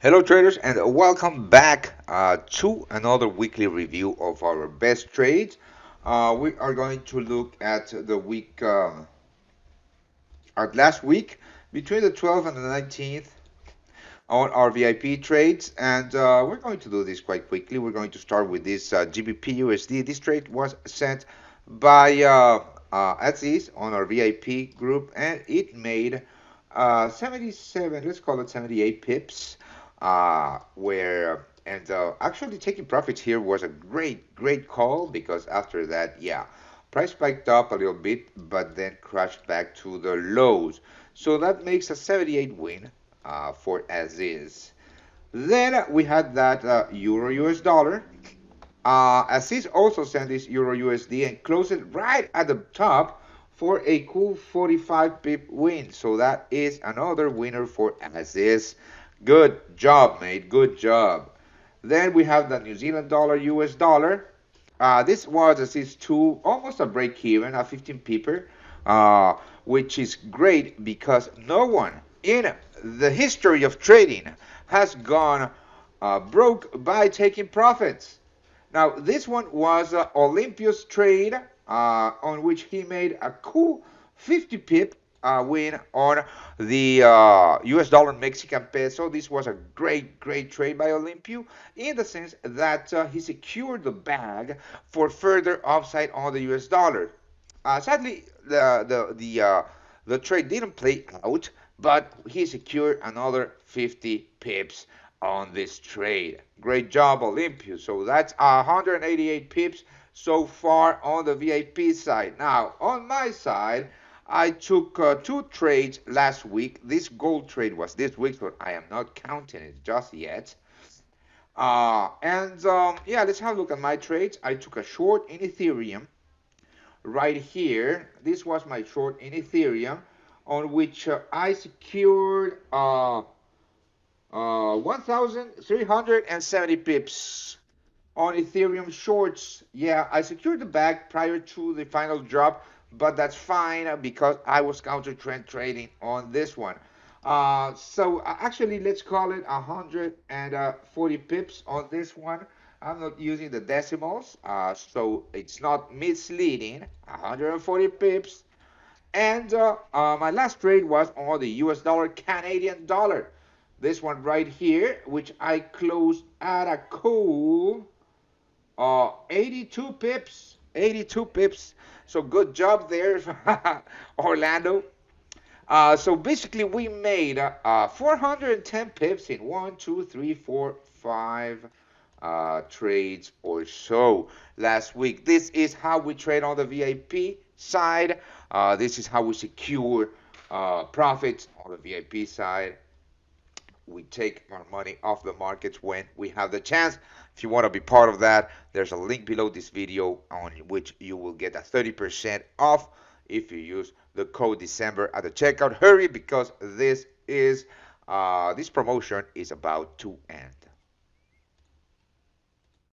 Hello traders and welcome back to another weekly review of our best trades. We are going to look at the week, at last week between the 12th and the 19th on our VIP trades, and we're going to do this quite quickly. We're going to start with this GBP USD. This trade was sent by Aziz on our VIP group, and it made 77, let's call it 78 pips, where and actually taking profits here was a great call because after that, yeah, price spiked up a little bit, but then crashed back to the lows. So that makes a 78 win for as is. Then we had that Euro US dollar. Aziz also sent this Euro USD and closed it right at the top for a cool 45 pip win. So that is another winner for Aziz. Good job, mate. Good job. Then we have the New Zealand dollar US dollar. This was Aziz 2, almost a break even, a 15 pipper, which is great because no one in the history of trading has gone broke by taking profits. Now, this one was Olympus trade on which he made a cool 50 pip win on the US dollar Mexican peso. This was a great trade by Olympus in the sense that he secured the bag for further upside on the US dollar. Sadly, the trade didn't play out, but he secured another 50 pips on this trade. Great job, Olympus. So that's 188 pips so far on the VIP side. Now, on my side, I took two trades last week. This gold trade was this week, but I am not counting it just yet. Yeah, let's have a look at my trades. I took a short in Ethereum right here. This was my short in Ethereum on which I secured 1,370 pips on Ethereum shorts. Yeah, I secured the bag prior to the final drop, but that's fine because I was counter trend trading on this one. Actually, let's call it 140 pips on this one. I'm not using the decimals, so it's not misleading. 140 pips. And my last trade was on the US dollar Canadian dollar. This one right here, which I closed at a cool 82 pips. 82 pips. So good job there, Orlando. So basically, we made 410 pips in 1, 2, 3, 4, 5 trades or so last week. This is how we trade on the VIP side. This is how we secure profits on the VIP side. We take our money off the markets when we have the chance. If you want to be part of that, there's a link below this video on which you will get a 30% off if you use the code December at the checkout. Hurry because this promotion is about to end.